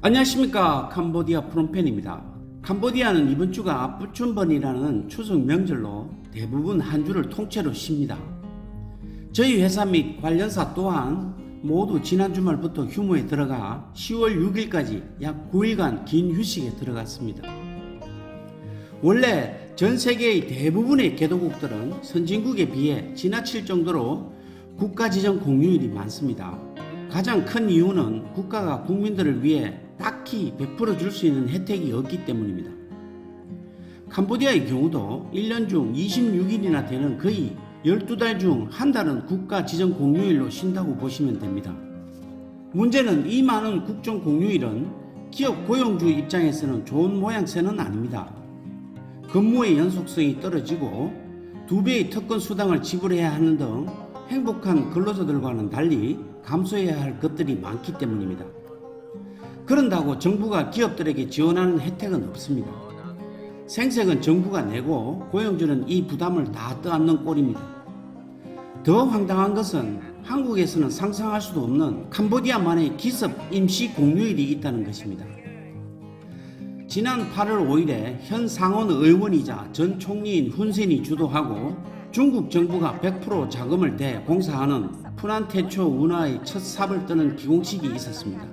안녕하십니까. 캄보디아 프롬펜입니다. 캄보디아는 이번 주가 부춘번이라는 추석 명절로 대부분 한 주를 통째로 쉽니다. 저희 회사 및 관련사 또한 모두 지난 주말부터 휴무에 들어가 10월 6일까지 약 9일간 긴 휴식에 들어갔습니다. 원래 전 세계의 대부분의 개도국들은 선진국에 비해 지나칠 정도로 국가지정 공휴일이 많습니다. 가장 큰 이유는 국가가 국민들을 위해 딱히 베풀어 줄 수 있는 혜택이 없기 때문입니다. 캄보디아의 경우도 1년 중 26일이나 되는 거의 12달 중 한 달은 국가 지정 공휴일로 쉰다고 보시면 됩니다. 문제는 이 많은 국정 공휴일은 기업 고용주 입장에서는 좋은 모양새는 아닙니다. 근무의 연속성이 떨어지고 2배의 특권 수당을 지불해야 하는 등 행복한 근로자들과는 달리 감수해야 할 것들이 많기 때문입니다. 그런다고 정부가 기업들에게 지원하는 혜택은 없습니다. 생색은 정부가 내고 고용주는 이 부담을 다 떠안는 꼴입니다. 더 황당한 것은 한국에서는 상상할 수도 없는 캄보디아만의 기습 임시 공휴일이 있다는 것입니다. 지난 8월 5일에 현 상원 의원이자 전 총리인 훈센이 주도하고 중국 정부가 100% 자금을 대 공사하는 푸난테초 운하의 첫 삽을 뜨는 기공식이 있었습니다.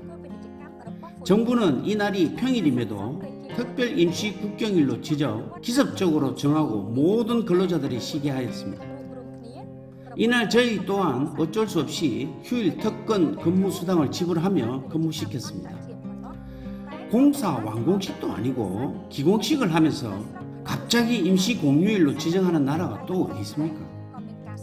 정부는 이날이 평일임에도 특별 임시 국경일로 지정 기습적으로 정하고 모든 근로자들이 쉬게 하였습니다. 이날 저희 또한 어쩔 수 없이 휴일 특권 근무 수당을 지불하며 근무시켰습니다. 공사 완공식도 아니고 기공식을 하면서 갑자기 임시 공휴일로 지정하는 나라가 또 어디 있습니까?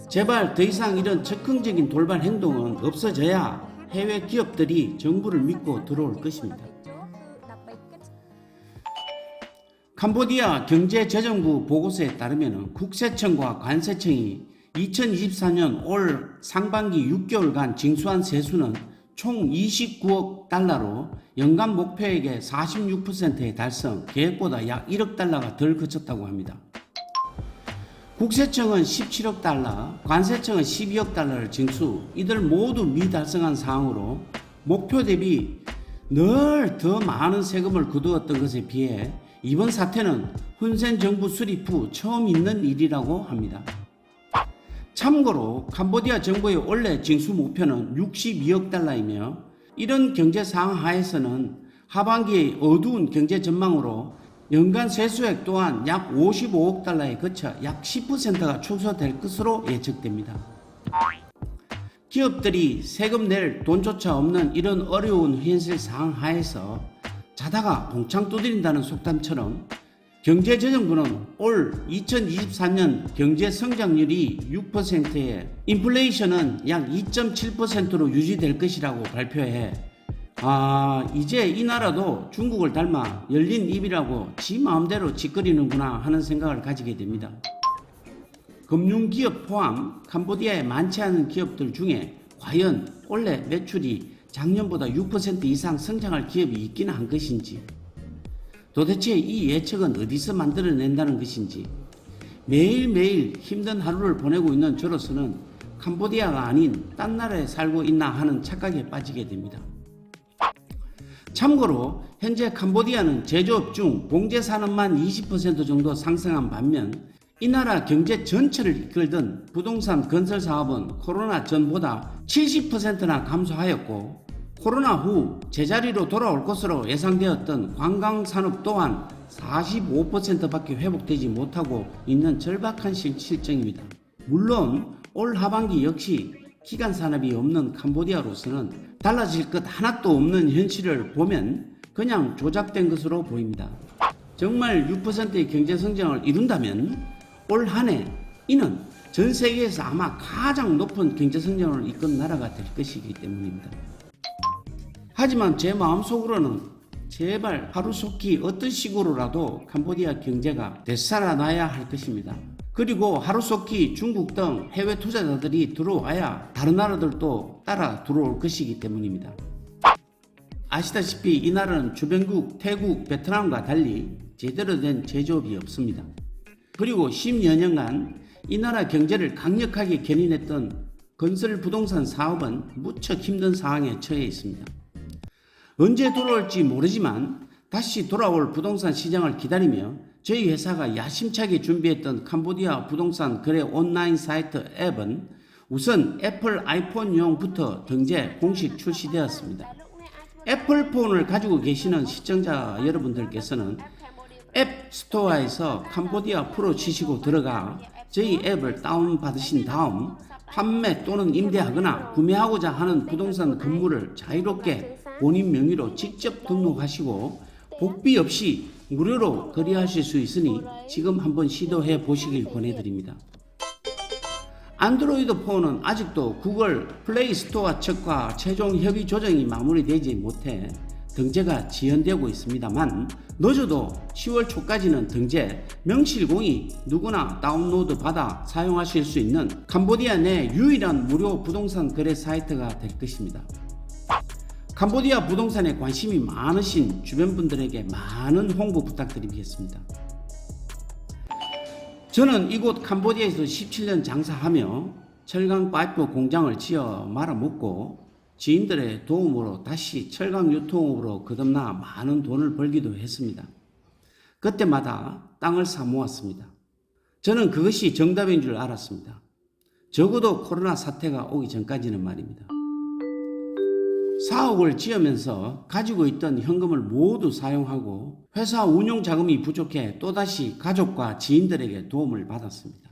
제발 더 이상 이런 적극적인 돌발 행동은 없어져야 해외 기업들이 정부를 믿고 들어올 것입니다. 캄보디아 경제재정부 보고서에 따르면 국세청과 관세청이 2024년 올 상반기 6개월간 징수한 세수는 총 29억 달러로 연간 목표액의 46%의 달성, 계획보다 약 1억 달러가 덜 그쳤다고 합니다. 국세청은 17억 달러, 관세청은 12억 달러를 징수, 이들 모두 미달성한 사항으로 목표 대비 늘 더 많은 세금을 거두었던 것에 비해 이번 사태는 훈센 정부 수립 후 처음 있는 일이라고 합니다. 참고로 캄보디아 정부의 원래 징수 목표는 62억 달러이며 이런 경제 상황 하에서는 하반기의 어두운 경제 전망으로 연간 세수액 또한 약 55억 달러에 그쳐 약 10%가 축소될 것으로 예측됩니다. 기업들이 세금 낼 돈조차 없는 이런 어려운 현실 상황 하에서 자다가 봉창 두드린다는 속담처럼 경제재정부는 올 2024년 경제 성장률이 6%에 인플레이션은 약 2.7%로 유지될 것이라고 발표해 이제 이 나라도 중국을 닮아 열린 입이라고 지 마음대로 짓거리는구나 하는 생각을 가지게 됩니다. 금융기업 포함 캄보디아에 많지 않은 기업들 중에 과연 올해 매출이 작년보다 6% 이상 성장할 기업이 있기는 한 것인지, 도대체 이 예측은 어디서 만들어낸다는 것인지, 매일매일 힘든 하루를 보내고 있는 저로서는 캄보디아가 아닌 딴 나라에 살고 있나 하는 착각에 빠지게 됩니다. 참고로 현재 캄보디아는 제조업 중 봉제 산업만 20% 정도 상승한 반면 이 나라 경제 전체를 이끌던 부동산 건설 사업은 코로나 전보다 70%나 감소하였고, 코로나 후 제자리로 돌아올 것으로 예상되었던 관광산업 또한 45%밖에 회복되지 못하고 있는 절박한 실정입니다. 물론 올 하반기 역시 기간산업이 없는 캄보디아로서는 달라질 것 하나도 없는 현실을 보면 그냥 조작된 것으로 보입니다. 정말 6%의 경제성장을 이룬다면 올 한 해 이는 전 세계에서 아마 가장 높은 경제성장을 이끈 나라가 될 것이기 때문입니다. 하지만 제 마음속으로는 제발 하루속히 어떤 식으로라도 캄보디아 경제가 되살아나야 할 것입니다. 그리고 하루속히 중국 등 해외 투자자들이 들어와야 다른 나라들도 따라 들어올 것이기 때문입니다. 아시다시피 이 나라는 주변국 태국, 베트남과 달리 제대로 된 제조업이 없습니다. 그리고 10여 년간 이 나라 경제를 강력하게 견인했던 건설 부동산 사업은 무척 힘든 상황에 처해 있습니다. 언제 돌아올지 모르지만 다시 돌아올 부동산 시장을 기다리며 저희 회사가 야심차게 준비했던 캄보디아 부동산 거래 온라인 사이트 앱은 우선 애플 아이폰용부터 등재 공식 출시되었습니다. 애플폰을 가지고 계시는 시청자 여러분들께서는 앱 스토어에서 캄보디아 프로 치시고 들어가 저희 앱을 다운받으신 다음 판매 또는 임대하거나 구매하고자 하는 부동산 건물을 자유롭게 본인 명의로 직접 등록하시고 복비 없이 무료로 거래하실 수 있으니 지금 한번 시도해 보시길 권해드립니다. 안드로이드 폰은 아직도 구글 플레이 스토어 측과 최종 협의 조정이 마무리되지 못해 등재가 지연되고 있습니다만 늦어도 10월 초까지는 등재 명실공히 누구나 다운로드 받아 사용하실 수 있는 캄보디아 내 유일한 무료 부동산 거래 사이트가 될 것입니다. 캄보디아 부동산에 관심이 많으신 주변 분들에게 많은 홍보 부탁드리겠습니다. 저는 이곳 캄보디아에서 17년 장사하며 철강 파이프 공장을 지어 말아먹고 지인들의 도움으로 다시 철강 유통업으로 거듭나 많은 돈을 벌기도 했습니다. 그때마다 땅을 사모았습니다. 저는 그것이 정답인 줄 알았습니다. 적어도 코로나 사태가 오기 전까지는 말입니다. 사옥을 지으면서 가지고 있던 현금을 모두 사용하고 회사 운용 자금이 부족해 또다시 가족과 지인들에게 도움을 받았습니다.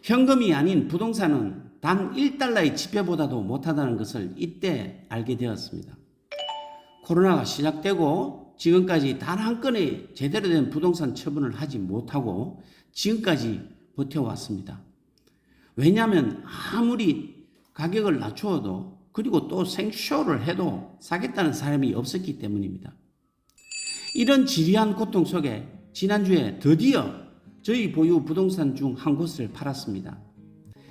현금이 아닌 부동산은 단 1달러의 지폐보다도 못하다는 것을 이때 알게 되었습니다. 코로나가 시작되고 지금까지 단 한 건의 제대로 된 부동산 처분을 하지 못하고 지금까지 버텨왔습니다. 왜냐하면 아무리 가격을 낮추어도 그리고 또 생쇼를 해도 사겠다는 사람이 없었기 때문입니다. 이런 지리한 고통 속에 지난주에 드디어 저희 보유 부동산 중 한 곳을 팔았습니다.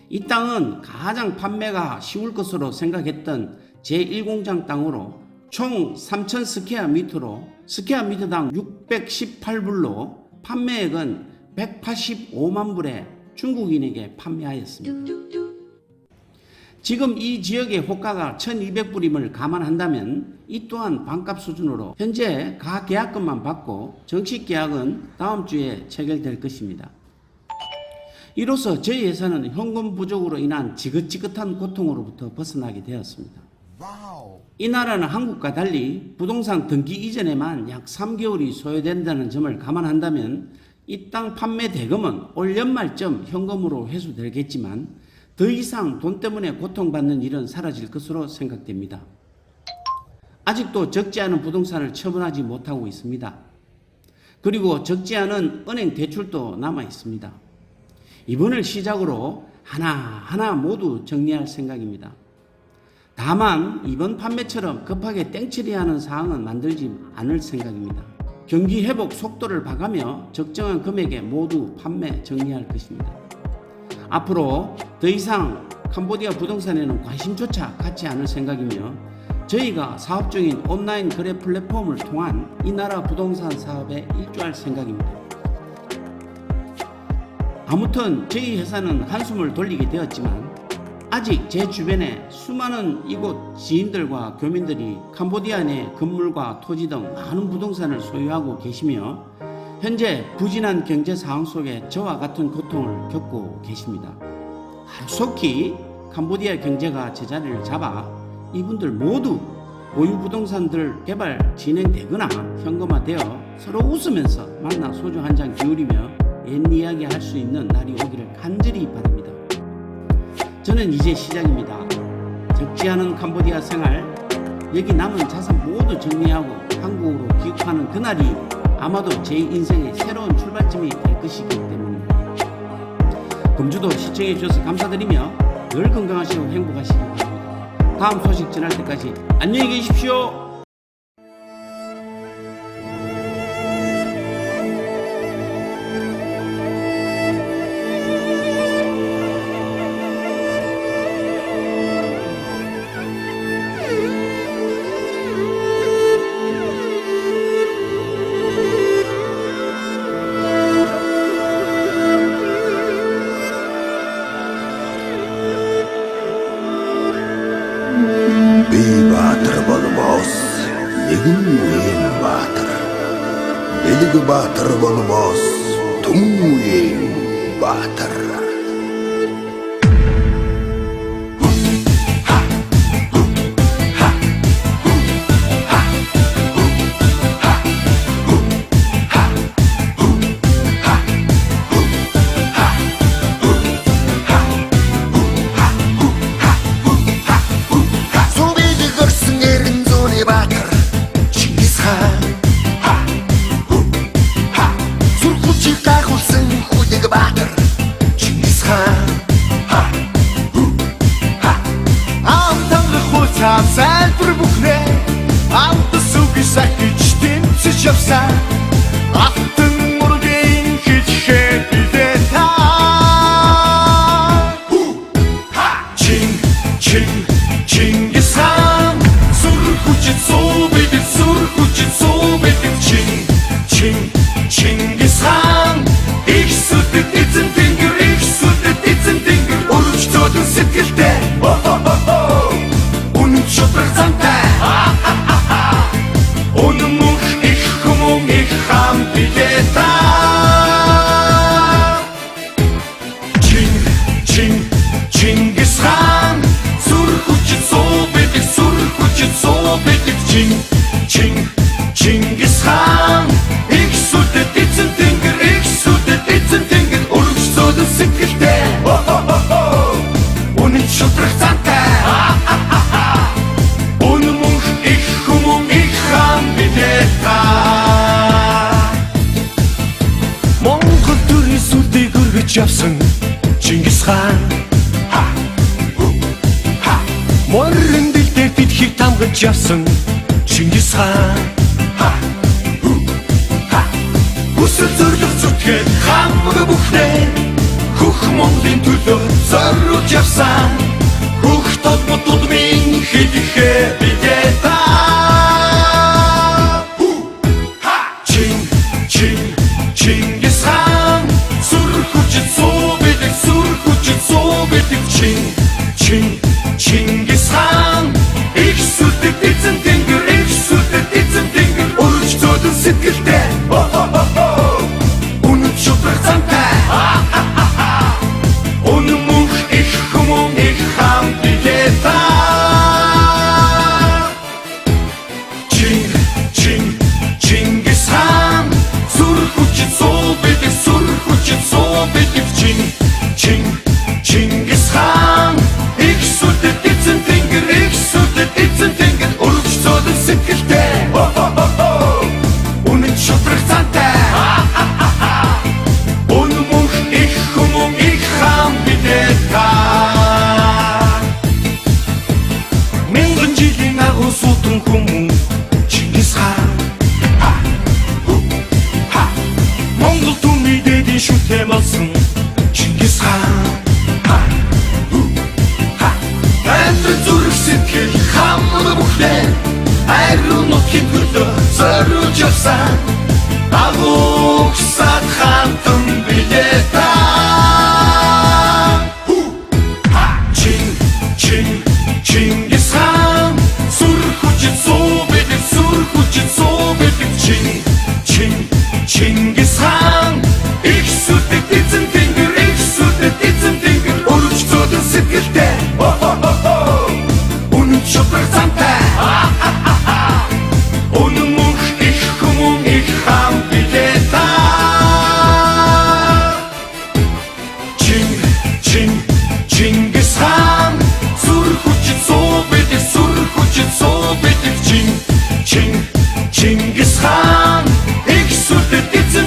이 땅은 가장 판매가 쉬울 것으로 생각했던 제1공장 땅으로 총 3,000 스퀘어미터로 스퀘어미터당 618불로 판매액은 185만 불에 중국인에게 판매하였습니다. 지금 이 지역의 호가가 1,200불임을 감안한다면 이 또한 반값 수준으로 현재 가계약금만 받고 정식 계약은 다음 주에 체결될 것입니다. 이로써 저희 회사는 현금 부족으로 인한 지긋지긋한 고통으로부터 벗어나게 되었습니다. 이 나라는 한국과 달리 부동산 등기 이전에만 약 3개월이 소요된다는 점을 감안한다면 이 땅 판매 대금은 올 연말쯤 현금으로 회수되겠지만 더 이상 돈 때문에 고통받는 일은 사라질 것으로 생각됩니다. 아직도 적지 않은 부동산을 처분하지 못하고 있습니다. 그리고 적지 않은 은행 대출도 남아 있습니다. 이번을 시작으로 하나하나 모두 정리할 생각입니다. 다만 이번 판매처럼 급하게 땡처리하는 사항은 만들지 않을 생각입니다. 경기 회복 속도를 봐가며 적정한 금액에 모두 판매 정리할 것입니다. 앞으로 더 이상 캄보디아 부동산에는 관심조차 갖지 않을 생각이며 저희가 사업 중인 온라인 거래 플랫폼을 통한 이 나라 부동산 사업에 일조할 생각입니다. 아무튼 저희 회사는 한숨을 돌리게 되었지만 아직 제 주변에 수많은 이곳 지인들과 교민들이 캄보디아 내 건물과 토지 등 많은 부동산을 소유하고 계시며 현재 부진한 경제 상황 속에 저와 같은 고통을 겪고 계십니다. 속히 캄보디아 경제가 제자리를 잡아 이분들 모두 보유 부동산들 개발 진행되거나 현금화되어 서로 웃으면서 만나 소주 한잔 기울이며 옛 이야기 할 수 있는 날이 오기를 간절히 바랍니다. 저는 이제 시작입니다. 적지 않은 캄보디아 생활, 여기 남은 자산 모두 정리하고 한국으로 귀국하는 그날이 아마도 제 인생의 새로운 출발점이 될 것이기 때문입니다. 금주도 시청해 주셔서 감사드리며 늘 건강하시고 행복하시기 바랍니다. 다음 소식 전할 때까지 안녕히 계십시오. Viva Tribal Boss. нэгэн баатар. Бэлэг баатар болмоос Түмэн баатар. Салбар бүхнээ амтас үгүйсэй гэж тэмцэж явсан алтан мургийн хичхээ билээ та Чингис хаан сүр хүчит суу бидэв Чингис хаан их сүдэд эзэн тэнгэр өргөжлөдөн сэтгэлтэй шудраг зантай Өнөмөх их хүмүүн их хам билээ та Чингис хаан сүр хүчит суу бидэв Чингис хаан их сүдэд эзэн тэнгэр өргөжлөдөн сэтгэлтэй Үнэн шудраг зантай Монгол төрийн сүлдийг өргөж явсан Чингис хаан Морин дэлдээ бидхийг тамгаж явсан Чингис хаан Хүсэл зориг зүтгээд хамаг бүхнээ Хөх Монголын төлөө зориулж явсан Хөх толготууд минь хэлэхээ билээ та Чингис хаан сүр хүчит суу бидэв Чингис хаан их сүдэд эзэн тэнгэр өргөжлөдөн сэтгэлтэй үнэн шудраг зантай өнөмөх их хүмүүн их хам билээ та Чингис хаан сүр хүчит суу бидэв Чингис хаан их сүдэд эзэн тэнгэр өргөжлөдөн сэтгэлтэй үнэн шудраг зантай өнөмөх их хүмүүн их хам билээ та Мянган жилийн агуу суудан хүмүүн Чингис хаан Монгол түмний дэдийн шүтээ болсон Чингис хаан Амтрын зүрх сэтгэл хамаг бүхнээ Айруу нутгийн төлөө зориулж явсан Агуу сад хантан билээ та Чингис хаан сүр хүчит суу бидэв Чингис хаан их сүдэд эзэн тэнгэр өргөжлөдөн сэтгэлтэй үнэн шудраг зантай өнөмөх их хүмүүн их хам билээ та Чингис хаан сүр хүчит суу бидэв Чингис хаан их сүдэд эзэн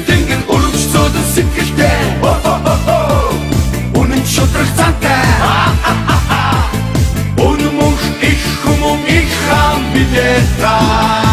тэнгэр өргөжлөдөн сэтгэлтэй үнэн шудраг зантай өнөмөх их хүмүүн их хам билээ та